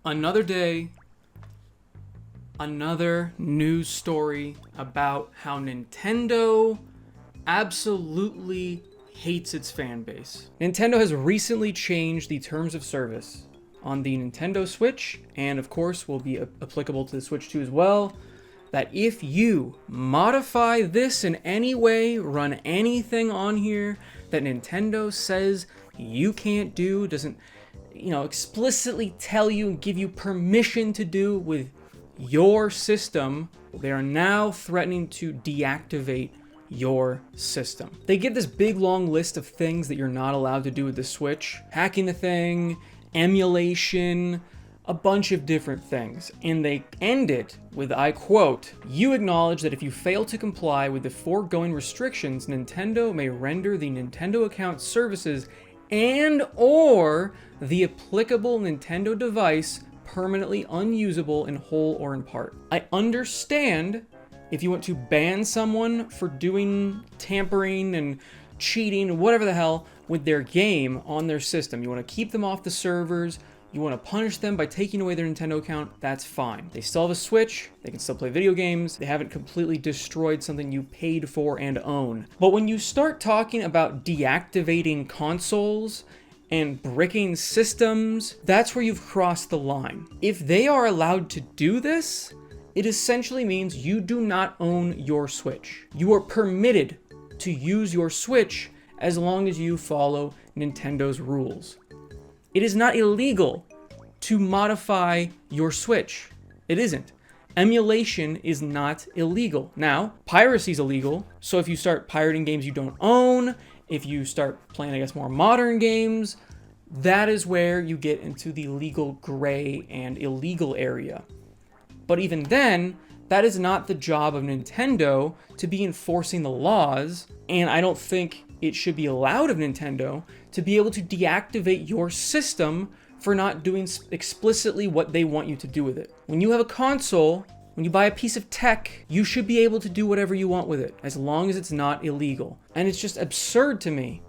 Another day, another news story about how Nintendo absolutely hates its fan base. Nintendo has recently changed the terms of service on the Nintendo Switch, and of course will be applicable to the Switch 2 as well, that if you modify this in any way, run anything on here that Nintendo says you can't do, doesn't explicitly tell you and give you permission to do with your system, they are now threatening to deactivate your system. They give this big long list of things that you're not allowed to do with the Switch. Hacking the thing, emulation, a bunch of different things. And they end it with, I quote, "You acknowledge that if you fail to comply with the foregoing restrictions, Nintendo may render the Nintendo account services and or the applicable Nintendo device permanently unusable in whole or in part." I understand if you want to ban someone for doing tampering and cheating, whatever the hell, with their game on their system. You want to keep them off the servers, you want to punish them by taking away their Nintendo account, that's fine. They still have a Switch, they can still play video games, they haven't completely destroyed something you paid for and own. But when you start talking about deactivating consoles and bricking systems, that's where you've crossed the line. If they are allowed to do this, it essentially means you do not own your Switch. You are permitted to use your Switch as long as you follow Nintendo's rules. It is not illegal to modify your Switch. It isn't. Emulation is not illegal. Now, piracy is illegal, so if you start pirating games you don't own, if you start playing, I guess, more modern games, that is where you get into the legal gray and illegal area. But even then, that is not the job of Nintendo to be enforcing the laws, and I don't think it should be allowed of Nintendo to be able to deactivate your system for not doing explicitly what they want you to do with it. When you have a console, when you buy a piece of tech, you should be able to do whatever you want with it, as long as it's not illegal. And it's just absurd to me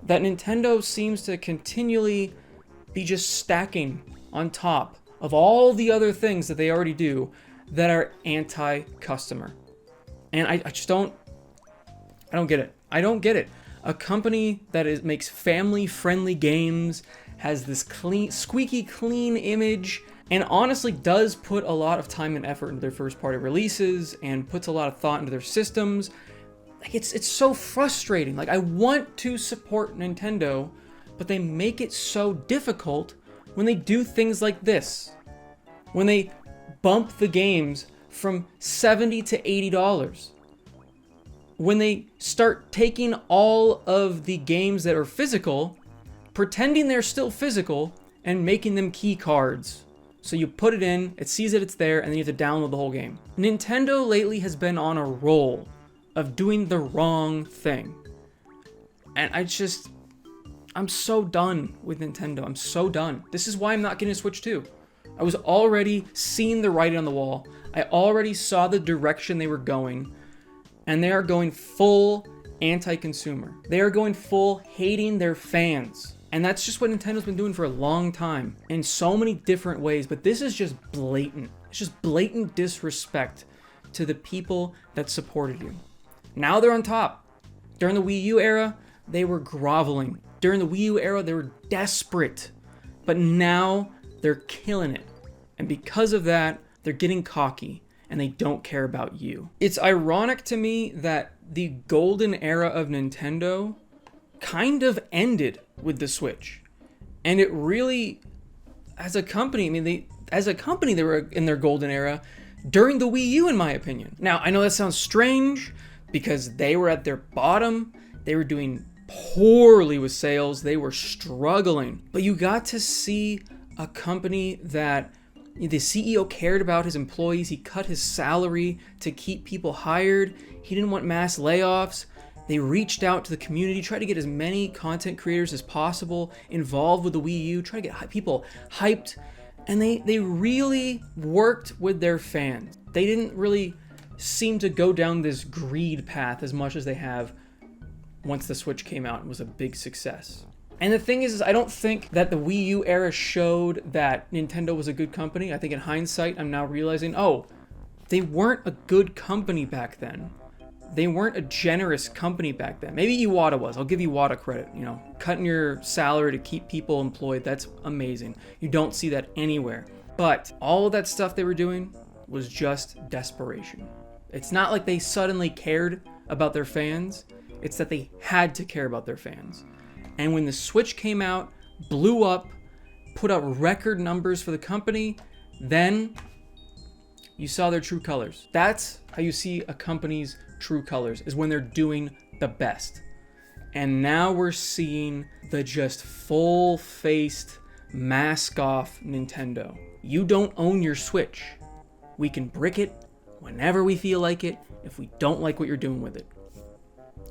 that Nintendo seems to continually be just stacking on top of all the other things that they already do that are anti-customer. And I don't get it. I don't get it. A company that makes family-friendly games, has this clean, squeaky clean image, and honestly does put a lot of time and effort into their first-party releases and puts a lot of thought into their systems. Like, it's so frustrating. Like, I want to support Nintendo, but they make it so difficult when they do things like this. When they bump the games from $70 to $80. When they start taking all of the games that are physical, pretending they're still physical, and making them key cards. So you put it in, it sees that it's there, and then you have to download the whole game. Nintendo lately has been on a roll of doing the wrong thing. And I'm so done with Nintendo. I'm so done. This is why I'm not getting a Switch 2. I was already seeing the writing on the wall. I already saw the direction they were going. And they are going full anti-consumer. They are going full hating their fans. And that's just what Nintendo's been doing for a long time in so many different ways. But this is just blatant. It's just blatant disrespect to the people that supported you. Now they're on top. During the Wii U era, they were groveling. During the Wii U era, they were desperate. But now they're killing it. And because of that, they're getting cocky. And they don't care about you. It's ironic to me that the golden era of Nintendo kind of ended with the Switch. And it really, as a company, they were in their golden era during the Wii U, in my opinion. Now, I know that sounds strange because they were at their bottom. They were doing poorly with sales. They were struggling. But you got to see a company that the CEO cared about his employees. He cut his salary to keep people hired. He didn't want mass layoffs. They reached out to the community, tried to get as many content creators as possible involved with the Wii U, try to get people hyped. And they really worked with their fans. They didn't really seem to go down this greed path as much as they have once the Switch came out and was a big success. And the thing is I don't think that the Wii U era showed that Nintendo was a good company. I think in hindsight, I'm now realizing, oh, they weren't a good company back then. They weren't a generous company back then. Maybe Iwata was. I'll give Iwata credit. You know, cutting your salary to keep people employed, that's amazing. You don't see that anywhere. But all of that stuff they were doing was just desperation. It's not like they suddenly cared about their fans. It's that they had to care about their fans. And when the Switch came out, blew up, put up record numbers for the company, then you saw their true colors. That's how you see a company's true colors, is when they're doing the best. And now we're seeing the just full-faced mask-off Nintendo. You don't own your Switch. We can brick it whenever we feel like it if we don't like what you're doing with it.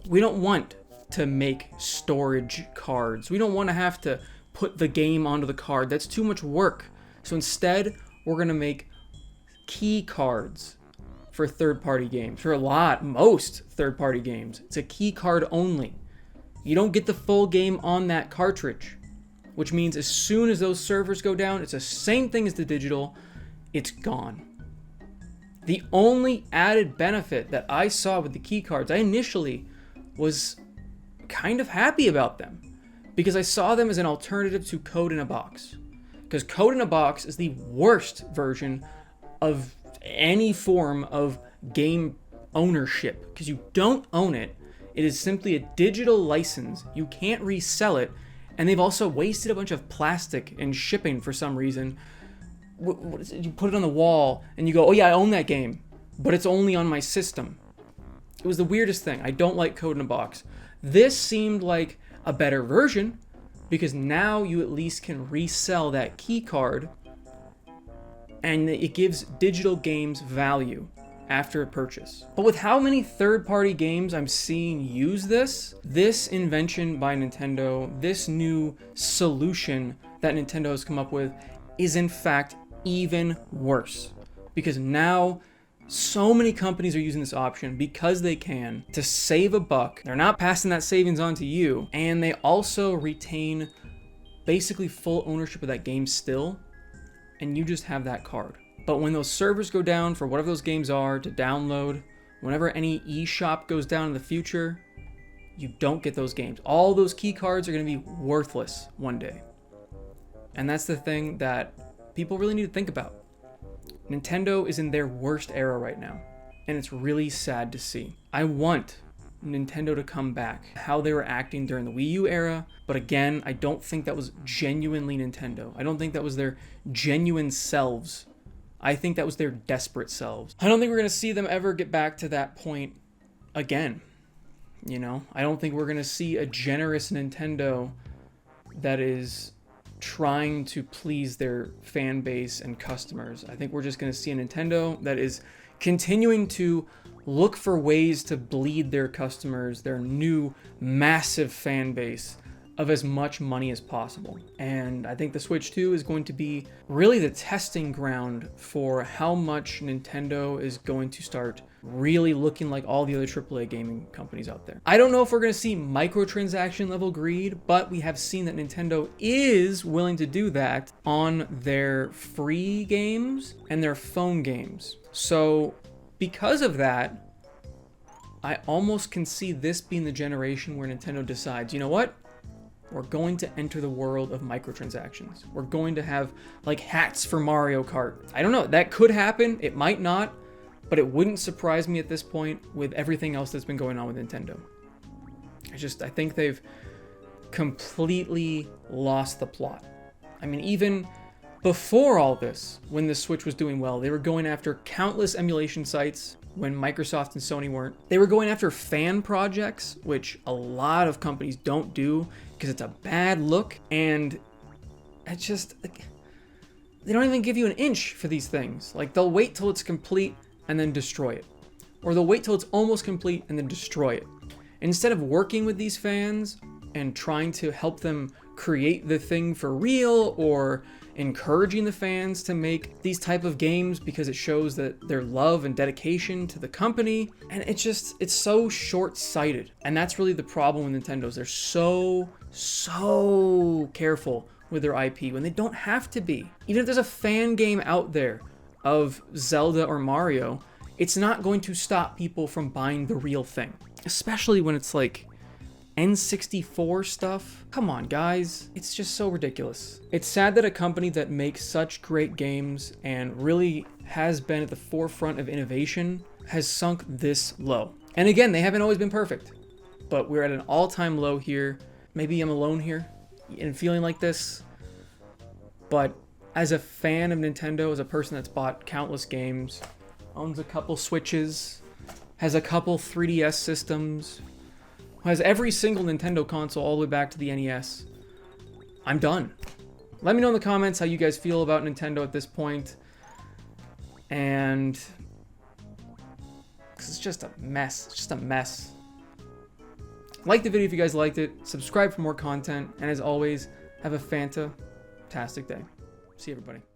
We don't want to make storage cards. We don't want to have to put the game onto the card. That's too much work. So instead, we're going to make key cards for third-party games. For most third-party games, it's a key card only. You don't get the full game on that cartridge, which means as soon as those servers go down, it's the same thing as the digital, it's gone. The only added benefit that I saw with the key cards, I initially was kind of happy about them because I saw them as an alternative to Code in a Box. Because Code in a Box is the worst version of any form of game ownership because you don't own it. It is simply a digital license. You can't resell it. And they've also wasted a bunch of plastic and shipping for some reason. You put it on the wall and you go, oh yeah, I own that game, but it's only on my system. It was the weirdest thing. I don't like Code in a Box. This seemed like a better version because now you at least can resell that key card and it gives digital games value after a purchase. But with how many third-party games I'm seeing use this invention by Nintendo, this new solution that Nintendo has come up with is in fact even worse. Because now so many companies are using this option because they can to save a buck. They're not passing that savings on to you, and they also retain basically full ownership of that game still, and you just have that card. But when those servers go down for whatever those games are to download, whenever any eShop goes down in the future, you don't get those games. All those key cards are going to be worthless one day. And that's the thing that people really need to think about. Nintendo is in their worst era right now, and it's really sad to see. I want Nintendo to come back, how they were acting during the Wii U era, but again, I don't think that was genuinely Nintendo. I don't think that was their genuine selves. I think that was their desperate selves. I don't think we're going to see them ever get back to that point again. You know, I don't think we're going to see a generous Nintendo that is trying to please their fan base and customers. I think we're just going to see a Nintendo that is continuing to look for ways to bleed their customers, their new massive fan base, of as much money as possible. And I think the Switch 2 is going to be really the testing ground for how much Nintendo is going to start really looking like all the other AAA gaming companies out there. I don't know if we're going to see microtransaction level greed, but we have seen that Nintendo is willing to do that on their free games and their phone games. So because of that, I almost can see this being the generation where Nintendo decides, you know what? We're going to enter the world of microtransactions. We're going to have like hats for Mario Kart. I don't know, that could happen. It might not, but it wouldn't surprise me at this point with everything else that's been going on with Nintendo. I think they've completely lost the plot. I mean, even before all this, when the Switch was doing well, they were going after countless emulation sites when Microsoft and Sony weren't. They were going after fan projects, which a lot of companies don't do because it's a bad look, and it's just, they don't even give you an inch for these things. Like, they'll wait till it's complete and then destroy it. Or they'll wait till it's almost complete and then destroy it. Instead of working with these fans and trying to help them create the thing for real, or encouraging the fans to make these type of games because it shows that their love and dedication to the company, and it's so short-sighted. And that's really the problem with Nintendo's. They're so so careful with their IP when they don't have to be. Even if there's a fan game out there of Zelda or Mario, it's not going to stop people from buying the real thing. Especially when it's like N64 stuff. Come on, guys. It's just so ridiculous. It's sad that a company that makes such great games and really has been at the forefront of innovation has sunk this low. And again, they haven't always been perfect, but we're at an all-time low here. Maybe I'm alone here in feeling like this, but as a fan of Nintendo, as a person that's bought countless games, owns a couple Switches, has a couple 3DS systems, has every single Nintendo console all the way back to the NES, I'm done. Let me know in the comments how you guys feel about Nintendo at this point. And it's just a mess. It's just a mess. Like the video if you guys liked it. Subscribe for more content. And as always, have a fantastic day. See you, everybody.